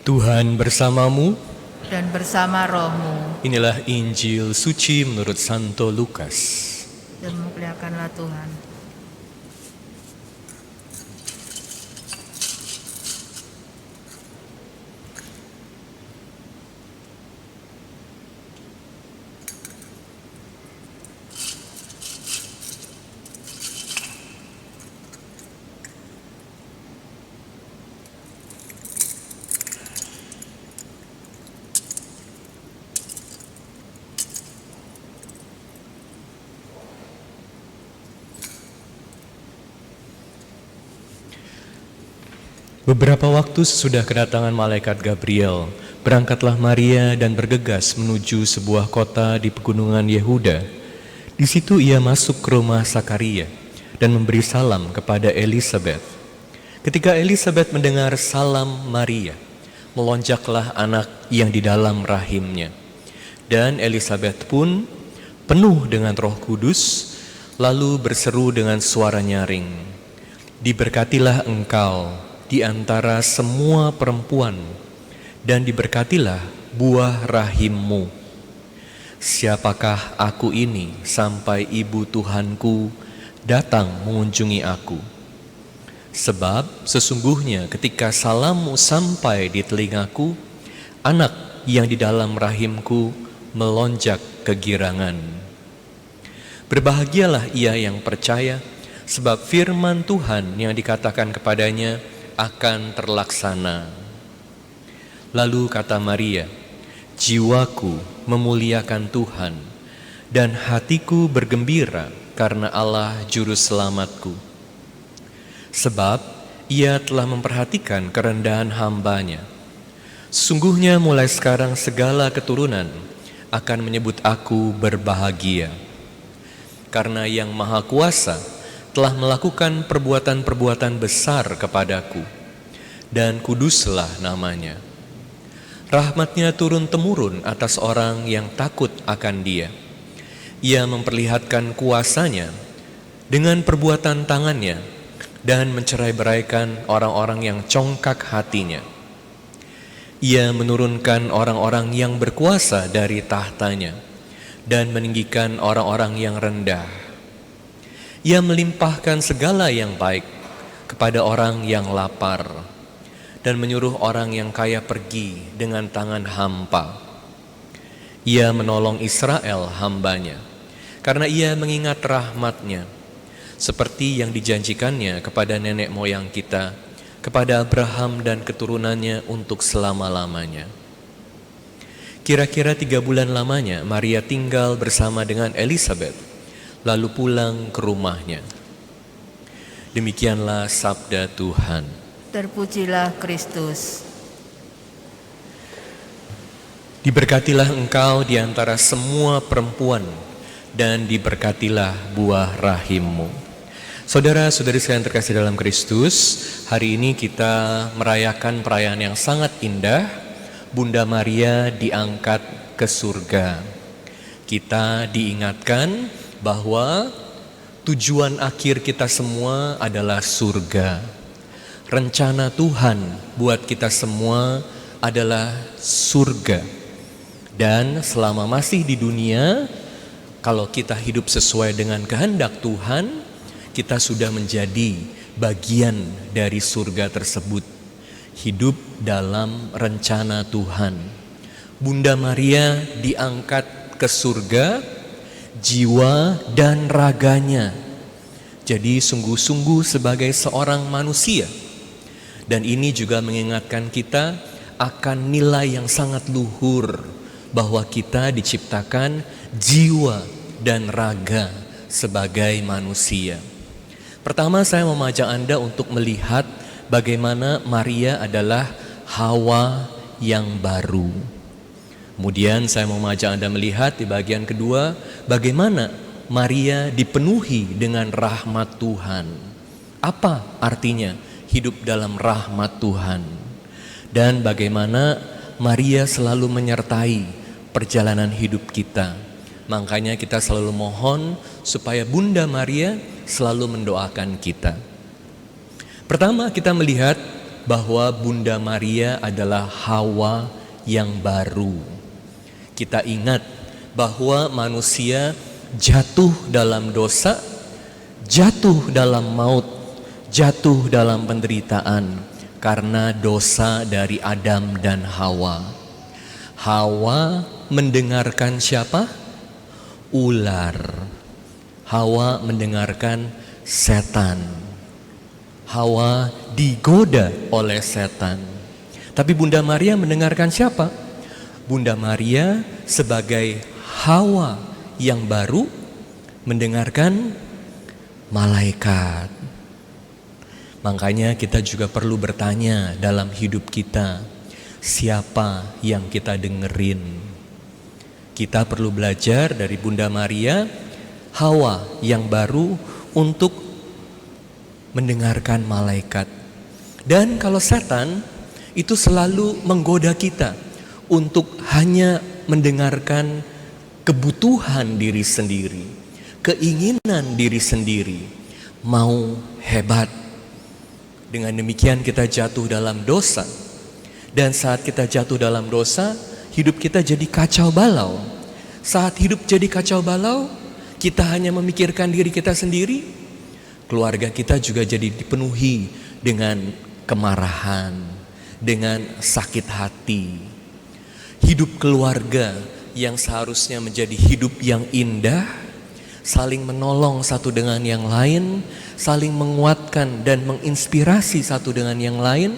Tuhan bersamamu. Dan bersama rohmu. Inilah Injil suci menurut Santo Lukas. Dan memuliakanlah Tuhan. Beberapa waktu sesudah kedatangan malaikat Gabriel, berangkatlah Maria dan bergegas menuju sebuah kota di pegunungan Yehuda. Di situ ia masuk ke rumah Sakaria dan memberi salam kepada Elisabet. Ketika Elisabet mendengar salam Maria, melonjaklah anak yang di dalam rahimnya. Dan Elisabet pun penuh dengan Roh Kudus, lalu berseru dengan suara nyaring, "Diberkatilah engkau di antara semua perempuan, dan diberkatilah buah rahimmu. Siapakah aku ini sampai ibu Tuhanku datang mengunjungi aku? Sebab sesungguhnya ketika salammu sampai di telingaku, anak yang di dalam rahimku melonjak kegirangan." Berbahagialah ia yang percaya, sebab firman Tuhan yang dikatakan kepadanya akan terlaksana. Lalu kata Maria, "Jiwaku memuliakan Tuhan, dan hatiku bergembira karena Allah Juru Selamatku. Sebab ia telah memperhatikan kerendahan hamba-Nya. Sungguhnya mulai sekarang segala keturunan akan menyebut aku berbahagia. Karena Yang Maha Kuasa telah melakukan perbuatan-perbuatan besar kepadaku, dan kuduslah namanya. Rahmat-Nya turun-temurun atas orang yang takut akan Dia. Ia memperlihatkan kuasa-Nya dengan perbuatan tangan-Nya dan mencerai-beraikan orang-orang yang congkak hatinya. Ia menurunkan orang-orang yang berkuasa dari tahtanya dan meninggikan orang-orang yang rendah. Ia melimpahkan segala yang baik kepada orang yang lapar dan menyuruh orang yang kaya pergi dengan tangan hampa. Ia menolong Israel hamba-Nya karena ia mengingat rahmat-Nya seperti yang dijanjikannya kepada nenek moyang kita, kepada Abraham dan keturunannya untuk selama-lamanya." Kira-kira 3 bulan lamanya Maria tinggal bersama dengan Elisabet, lalu pulang ke rumahnya. Demikianlah sabda Tuhan. Terpujilah Kristus. Diberkatilah engkau di antara semua perempuan, dan diberkatilah buah rahimmu. Saudara-saudari sekalian terkasih dalam Kristus, hari ini kita merayakan perayaan yang sangat indah. Bunda Maria diangkat ke surga. Kita diingatkan bahwa tujuan akhir kita semua adalah surga. Rencana Tuhan buat kita semua adalah surga. Dan selama masih di dunia, kalau kita hidup sesuai dengan kehendak Tuhan, kita sudah menjadi bagian dari surga tersebut. Hidup dalam rencana Tuhan. Bunda Maria diangkat ke surga, jiwa dan raganya. Jadi sungguh-sungguh sebagai seorang manusia. Dan ini juga mengingatkan kita akan nilai yang sangat luhur, bahwa kita diciptakan jiwa dan raga sebagai manusia. Pertama, saya memajak Anda untuk melihat bagaimana Maria adalah Hawa yang baru. Kemudian saya mau mengajak Anda melihat di bagian kedua, bagaimana Maria dipenuhi dengan rahmat Tuhan. Apa artinya hidup dalam rahmat Tuhan? Dan bagaimana Maria selalu menyertai perjalanan hidup kita. Makanya kita selalu mohon supaya Bunda Maria selalu mendoakan kita. Pertama, kita melihat bahwa Bunda Maria adalah Hawa yang baru. Kita ingat bahwa manusia jatuh dalam dosa, jatuh dalam maut, jatuh dalam penderitaan karena dosa dari Adam dan Hawa. Hawa mendengarkan siapa? Ular. Hawa mendengarkan setan. Hawa digoda oleh setan. Tapi Bunda Maria mendengarkan siapa? Bunda Maria sebagai Hawa yang baru mendengarkan malaikat. Makanya kita juga perlu bertanya dalam hidup kita, siapa yang kita dengerin? Kita perlu belajar dari Bunda Maria, Hawa yang baru untuk mendengarkan malaikat. Dan kalau setan itu selalu menggoda kita untuk hanya mendengarkan kebutuhan diri sendiri, keinginan diri sendiri, mau hebat. Dengan demikian kita jatuh dalam dosa. Dan saat kita jatuh dalam dosa, hidup kita jadi kacau balau. Saat hidup jadi kacau balau, kita hanya memikirkan diri kita sendiri. Keluarga kita juga jadi dipenuhi dengan kemarahan, dengan sakit hati. Hidup keluarga yang seharusnya menjadi hidup yang indah, saling menolong satu dengan yang lain, saling menguatkan dan menginspirasi satu dengan yang lain.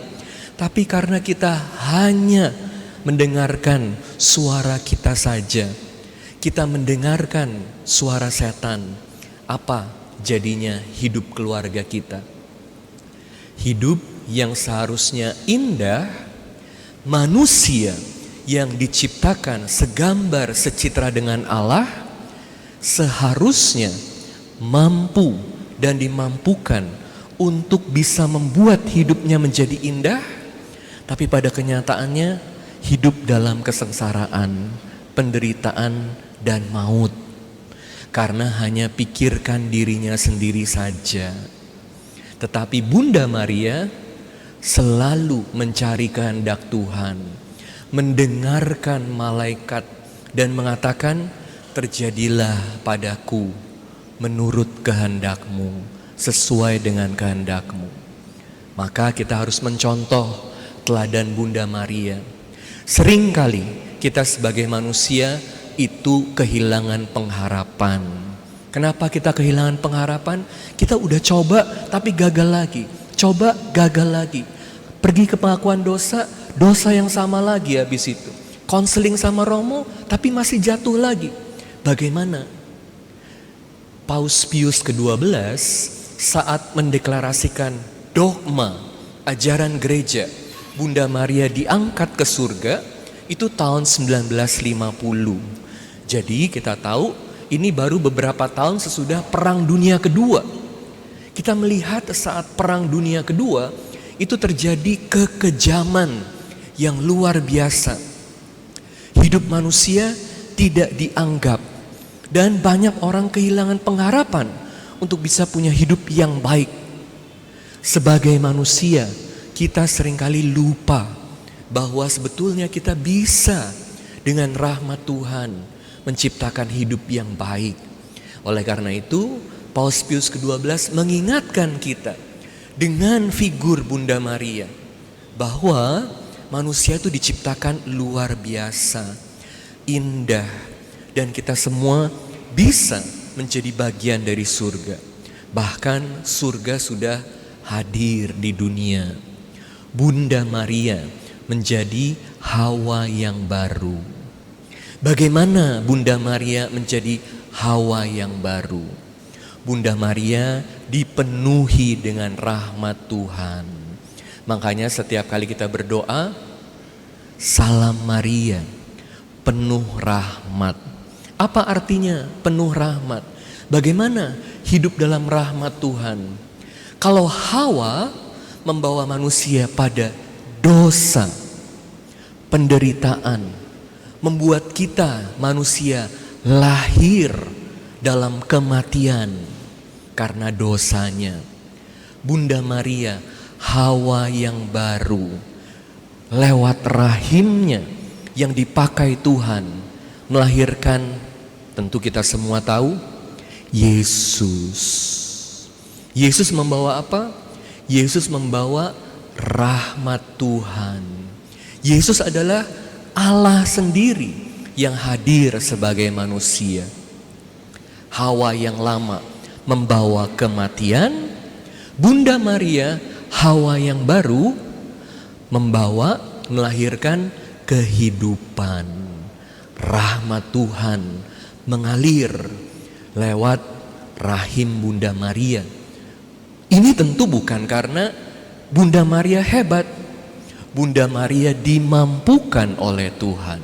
Tapi karena kita hanya mendengarkan suara kita saja, kita mendengarkan suara setan, apa jadinya hidup keluarga kita? Hidup yang seharusnya indah, manusia yang diciptakan segambar secitra dengan Allah, seharusnya mampu dan dimampukan untuk bisa membuat hidupnya menjadi indah. Tapi pada kenyataannya hidup dalam kesengsaraan, penderitaan dan maut. Karena hanya pikirkan dirinya sendiri saja. Tetapi Bunda Maria selalu mencari kehendak Tuhan, mendengarkan malaikat dan mengatakan, terjadilah padaku menurut kehendakmu, sesuai dengan kehendakmu. Maka kita harus mencontoh teladan Bunda Maria. Seringkali kita sebagai manusia itu kehilangan pengharapan. Kenapa kita kehilangan pengharapan? Kita udah coba tapi gagal lagi. Coba gagal lagi. Pergi ke pengakuan dosa, dosa yang sama lagi habis itu. Konseling sama Romo tapi masih jatuh lagi. Bagaimana? Paus Pius ke-12 saat mendeklarasikan dogma ajaran gereja Bunda Maria diangkat ke surga, itu tahun 1950. Jadi kita tahu ini baru beberapa tahun sesudah Perang Dunia Kedua. Kita melihat saat Perang Dunia Kedua itu terjadi kekejaman yang luar biasa. Hidup manusia tidak dianggap dan banyak orang kehilangan pengharapan untuk bisa punya hidup yang baik. Sebagai manusia, kita seringkali lupa bahwa sebetulnya kita bisa dengan rahmat Tuhan menciptakan hidup yang baik. Oleh karena itu, Paus Pius ke-12 mengingatkan kita dengan figur Bunda Maria bahwa manusia itu diciptakan luar biasa, indah, dan kita semua bisa menjadi bagian dari surga. Bahkan surga sudah hadir di dunia. Bunda Maria menjadi Hawa yang baru. Bagaimana Bunda Maria menjadi Hawa yang baru? Bunda Maria dipenuhi dengan rahmat Tuhan. Makanya setiap kali kita berdoa, Salam Maria, penuh rahmat. Apa artinya penuh rahmat? Bagaimana hidup dalam rahmat Tuhan? Kalau Hawa membawa manusia pada dosa, penderitaan, membuat kita manusia lahir dalam kematian karena dosanya. Bunda Maria, Hawa yang baru lewat rahimnya yang dipakai Tuhan melahirkan, tentu kita semua tahu, Yesus. Yesus membawa apa? Yesus membawa rahmat Tuhan. Yesus adalah Allah sendiri yang hadir sebagai manusia. Hawa yang lama membawa kematian, Bunda Maria, Hawa yang baru, melahirkan kehidupan. Rahmat Tuhan mengalir lewat rahim Bunda Maria. Ini tentu bukan karena Bunda Maria hebat. Bunda Maria dimampukan oleh Tuhan.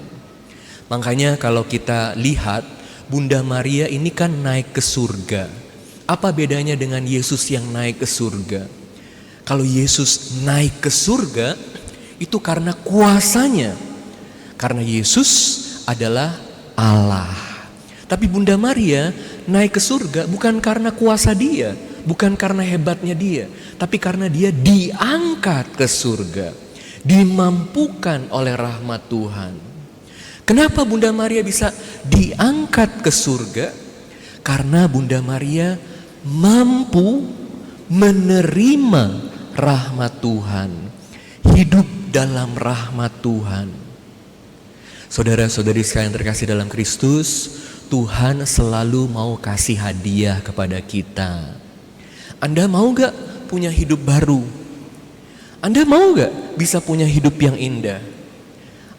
Makanya kalau kita lihat, Bunda Maria ini kan naik ke surga. Apa bedanya dengan Yesus yang naik ke surga? Kalau Yesus naik ke surga, itu karena kuasanya. Karena Yesus adalah Allah. Tapi Bunda Maria naik ke surga bukan karena kuasa dia, bukan karena hebatnya dia, tapi karena dia diangkat ke surga, dimampukan oleh rahmat Tuhan. Kenapa Bunda Maria bisa diangkat ke surga? Karena Bunda Maria mampu menerima rahmat Tuhan, hidup dalam rahmat Tuhan. Saudara-saudari sekalian terkasih dalam Kristus, Tuhan selalu mau kasih hadiah kepada kita. Anda mau gak punya hidup baru? Anda mau gak bisa punya hidup yang indah?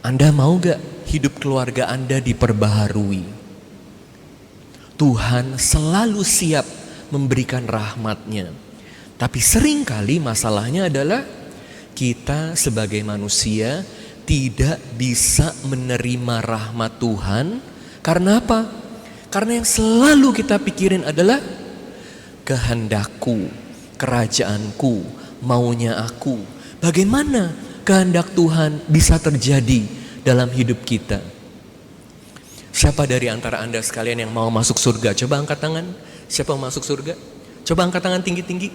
Anda mau gak hidup keluarga Anda diperbaharui? Tuhan selalu siap memberikan rahmat-Nya. Tapi seringkali masalahnya adalah kita sebagai manusia tidak bisa menerima rahmat Tuhan. Karena apa? Karena yang selalu kita pikirin adalah kehendakku, kerajaanku, maunya aku. Bagaimana kehendak Tuhan bisa terjadi dalam hidup kita? Siapa dari antara Anda sekalian yang mau masuk surga? Coba angkat tangan. Siapa mau masuk surga? Coba angkat tangan tinggi-tinggi.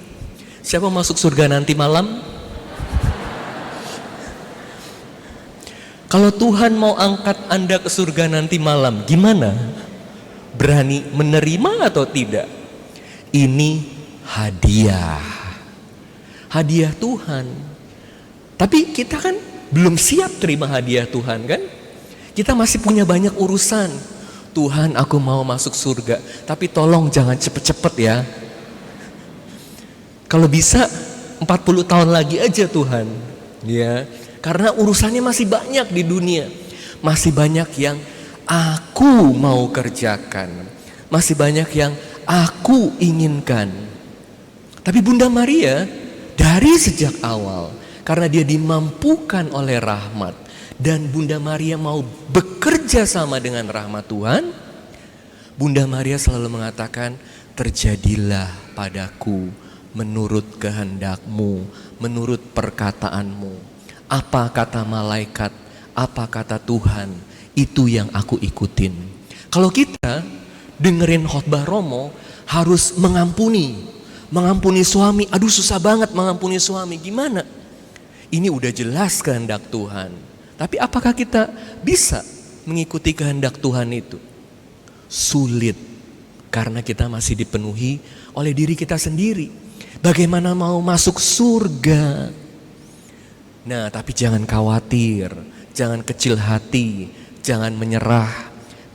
Siapa mau masuk surga nanti malam? Kalau Tuhan mau angkat Anda ke surga nanti malam, gimana? Berani menerima atau tidak? Ini hadiah. Hadiah Tuhan. Tapi kita kan belum siap terima hadiah Tuhan kan? Kita masih punya banyak urusan. Tuhan, aku mau masuk surga, tapi tolong jangan cepet-cepet ya. Kalau bisa 40 tahun lagi aja Tuhan. Ya, karena urusannya masih banyak di dunia. Masih banyak yang aku mau kerjakan. Masih banyak yang aku inginkan. Tapi Bunda Maria dari sejak awal, karena dia dimampukan oleh rahmat, dan Bunda Maria mau bekerja sama dengan rahmat Tuhan, Bunda Maria selalu mengatakan, terjadilah padaku menurut kehendakmu, menurut perkataanmu. Apa kata malaikat, apa kata Tuhan, itu yang aku ikutin. Kalau kita dengerin khotbah Romo harus mengampuni suami. Aduh susah banget mengampuni suami, gimana? Ini udah jelas kehendak Tuhan. Tapi apakah kita bisa mengikuti kehendak Tuhan itu? Sulit, karena kita masih dipenuhi oleh diri kita sendiri. Bagaimana mau masuk surga? Nah, tapi jangan khawatir, jangan kecil hati, jangan menyerah.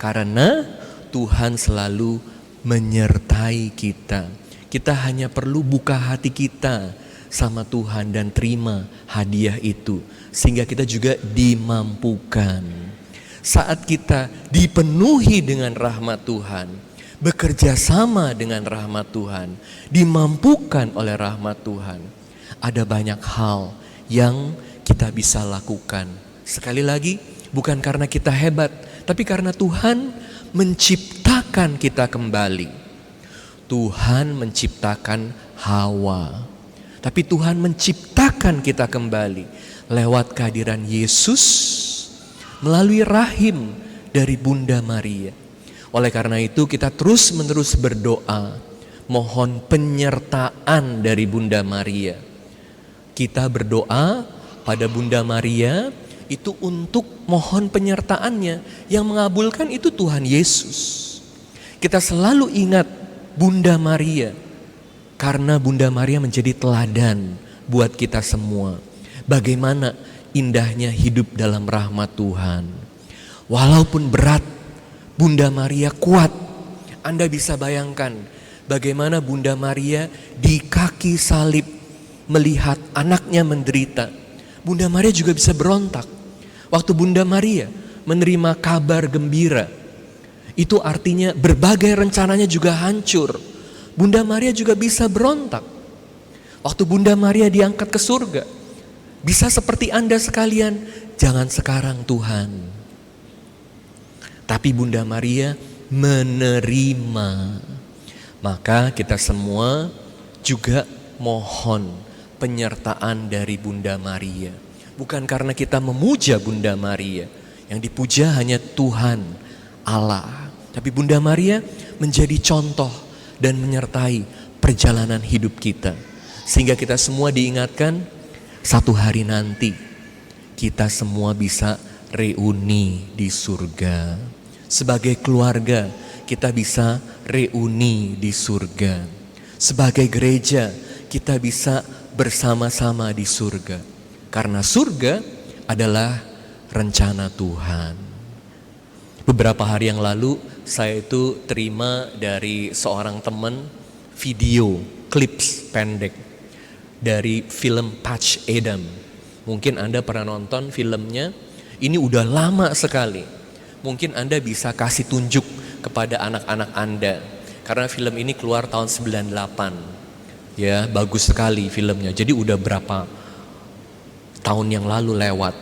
Karena Tuhan selalu menyertai kita. Kita hanya perlu buka hati kita sama Tuhan dan terima hadiah itu. Sehingga kita juga dimampukan. Saat kita dipenuhi dengan rahmat Tuhan, bekerja sama dengan rahmat Tuhan, dimampukan oleh rahmat Tuhan, ada banyak hal yang kita bisa lakukan. Sekali lagi, bukan karena kita hebat, tapi karena Tuhan menciptakan kita kembali. Tuhan menciptakan Hawa, tapi Tuhan menciptakan kita kembali lewat kehadiran Yesus melalui rahim dari Bunda Maria. Oleh karena itu kita terus-menerus berdoa, mohon penyertaan dari Bunda Maria. Kita berdoa pada Bunda Maria itu untuk mohon penyertaannya. Yang mengabulkan itu Tuhan Yesus. Kita selalu ingat Bunda Maria, karena Bunda Maria menjadi teladan buat kita semua. Bagaimana indahnya hidup dalam rahmat Tuhan. Walaupun berat, Bunda Maria kuat. Anda bisa bayangkan bagaimana Bunda Maria di kaki salib melihat anaknya menderita. Bunda Maria juga bisa berontak. Waktu Bunda Maria menerima kabar gembira, itu artinya berbagai rencananya juga hancur. Bunda Maria juga bisa berontak. Waktu Bunda Maria diangkat ke surga, bisa seperti Anda sekalian, jangan sekarang Tuhan. Tapi Bunda Maria menerima. Maka kita semua juga mohon penyertaan dari Bunda Maria. Bukan karena kita memuja Bunda Maria, yang dipuja hanya Tuhan Allah. Tapi Bunda Maria menjadi contoh dan menyertai perjalanan hidup kita. Sehingga kita semua diingatkan, satu hari nanti kita semua bisa reuni di surga. Sebagai keluarga kita bisa reuni di surga. Sebagai gereja kita bisa bersama-sama di surga. Karena surga adalah rencana Tuhan. Beberapa hari yang lalu saya itu terima dari seorang teman video clips pendek dari film Patch Adams. Mungkin Anda pernah nonton filmnya, ini udah lama sekali. Mungkin Anda bisa kasih tunjuk kepada anak-anak Anda, karena film ini keluar tahun 98. Ya, bagus sekali filmnya. Jadi udah berapa tahun yang lalu lewat.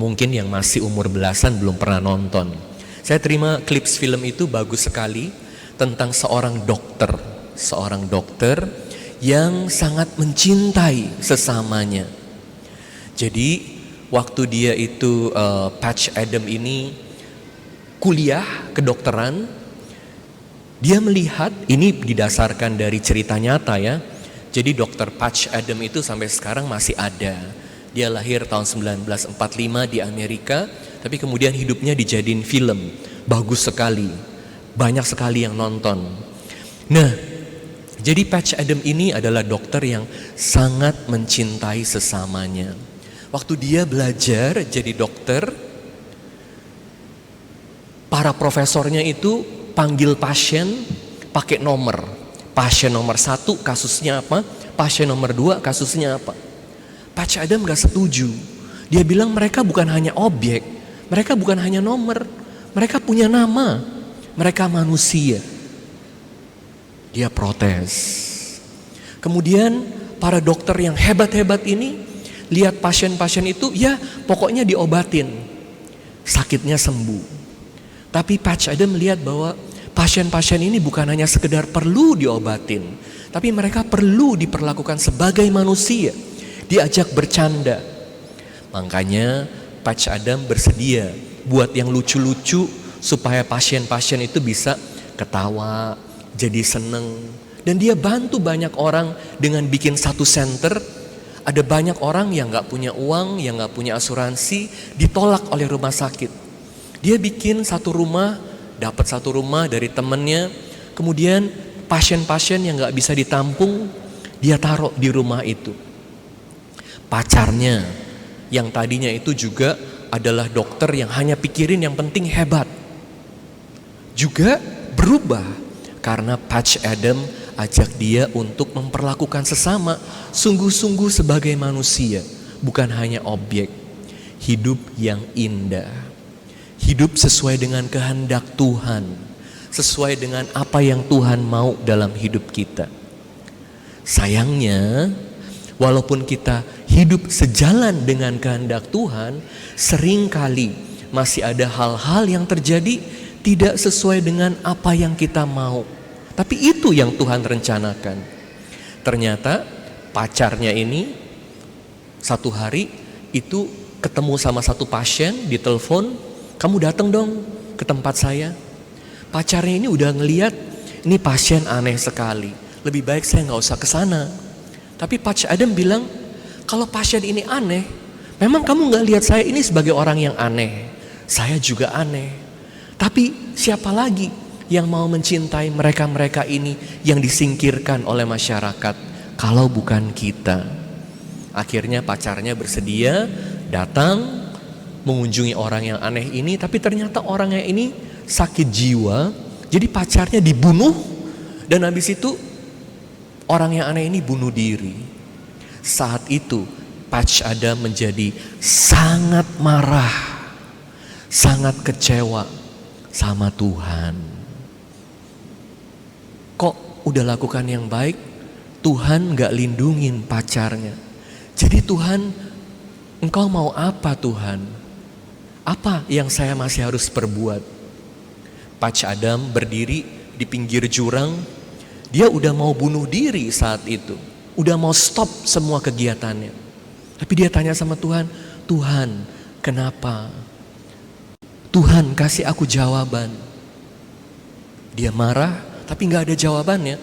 Mungkin yang masih umur belasan belum pernah nonton. Saya terima klips film itu, bagus sekali, tentang seorang dokter yang sangat mencintai sesamanya. Jadi waktu dia itu Patch Adams ini kuliah kedokteran, dia melihat, ini didasarkan dari cerita nyata ya. Jadi dokter Patch Adams itu sampai sekarang masih ada. Dia lahir tahun 1945 di Amerika, tapi kemudian hidupnya dijadiin film. Bagus sekali, banyak sekali yang nonton. Nah, jadi Patch Adams ini adalah dokter yang sangat mencintai sesamanya. Waktu dia belajar jadi dokter, para profesornya itu panggil pasien pakai nomor. Pasien nomor 1 kasusnya apa? Pasien nomor 2 kasusnya apa? Patch Adams gak setuju. Dia bilang mereka bukan hanya objek, mereka bukan hanya nomor, mereka punya nama, mereka manusia. Dia protes. Kemudian para dokter yang hebat-hebat ini lihat pasien-pasien itu, ya pokoknya diobatin, sakitnya sembuh. Tapi Patch Adams melihat bahwa pasien-pasien ini bukan hanya sekedar perlu diobatin, tapi mereka perlu diperlakukan sebagai manusia, diajak bercanda. Makanya Patch Adams bersedia buat yang lucu-lucu supaya pasien-pasien itu bisa ketawa, jadi seneng. Dan dia bantu banyak orang dengan bikin satu center. Ada banyak orang yang gak punya uang, yang gak punya asuransi, ditolak oleh rumah sakit. Dia bikin satu rumah, dapat satu rumah dari temennya. Kemudian pasien-pasien yang gak bisa ditampung, dia taruh di rumah itu. Pacarnya yang tadinya itu juga adalah dokter yang hanya pikirin yang penting hebat, juga berubah karena Patch Adams ajak dia untuk memperlakukan sesama sungguh-sungguh sebagai manusia, bukan hanya objek. Hidup yang indah, hidup sesuai dengan kehendak Tuhan, sesuai dengan apa yang Tuhan mau dalam hidup kita. Sayangnya, walaupun kita hidup sejalan dengan kehendak Tuhan, seringkali masih ada hal-hal yang terjadi tidak sesuai dengan apa yang kita mau. Tapi itu yang Tuhan rencanakan. Ternyata pacarnya ini satu hari itu ketemu sama satu pasien, ditelepon, "Kamu datang dong ke tempat saya." Pacarnya ini udah ngeliat, ini pasien aneh sekali, lebih baik saya gak usah ke sana. Tapi Patch Adams bilang, kalau pasien ini aneh, memang kamu gak lihat saya ini sebagai orang yang aneh. Saya juga aneh. Tapi siapa lagi yang mau mencintai mereka-mereka ini yang disingkirkan oleh masyarakat kalau bukan kita? Akhirnya pacarnya bersedia datang mengunjungi orang yang aneh ini, tapi ternyata orangnya ini sakit jiwa. Jadi pacarnya dibunuh, dan habis itu orang yang aneh ini bunuh diri. Saat itu Patch Adams menjadi sangat marah, sangat kecewa sama Tuhan. Kok udah lakukan yang baik, Tuhan gak lindungin pacarnya. Jadi Tuhan, Engkau mau apa Tuhan? Apa yang saya masih harus perbuat? Patch Adams berdiri di pinggir jurang. Dia udah mau bunuh diri saat itu, udah mau stop semua kegiatannya. Tapi dia tanya sama Tuhan, Tuhan kenapa? Tuhan kasih aku jawaban. Dia marah tapi gak ada jawabannya.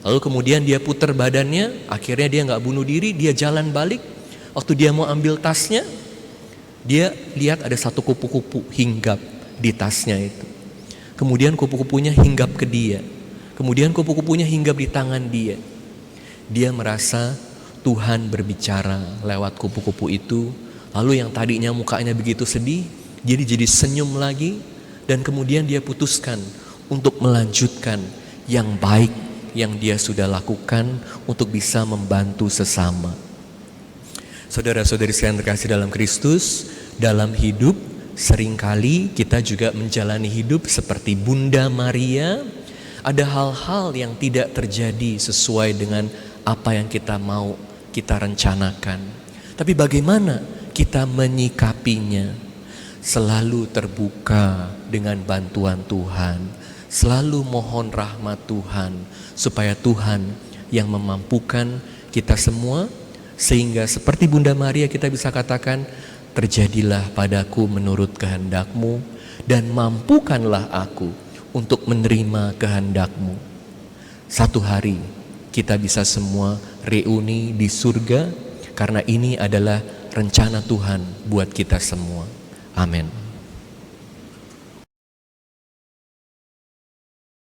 Lalu kemudian dia putar badannya, akhirnya dia gak bunuh diri, dia jalan balik. Waktu dia mau ambil tasnya, dia lihat ada satu kupu-kupu hinggap di tasnya itu. Kemudian kupu-kupunya hinggap ke dia. Kemudian kupu-kupunya hinggap di tangan dia. Dia merasa Tuhan berbicara lewat kupu-kupu itu. Lalu yang tadinya mukanya begitu sedih, jadi senyum lagi. Dan kemudian dia putuskan untuk melanjutkan yang baik yang dia sudah lakukan untuk bisa membantu sesama. Saudara-saudari sekalian terkasih dalam Kristus, dalam hidup seringkali kita juga menjalani hidup seperti Bunda Maria. Ada hal-hal yang tidak terjadi sesuai dengan apa yang kita mau, kita rencanakan. Tapi bagaimana kita menyikapinya? Selalu terbuka dengan bantuan Tuhan, selalu mohon rahmat Tuhan, supaya Tuhan yang memampukan kita semua, sehingga seperti Bunda Maria kita bisa katakan, terjadilah padaku menurut kehendak-Mu, dan mampukanlah aku untuk menerima kehendak-Mu. Satu hari kita bisa semua reuni di surga, karena ini adalah rencana Tuhan buat kita semua. Amin.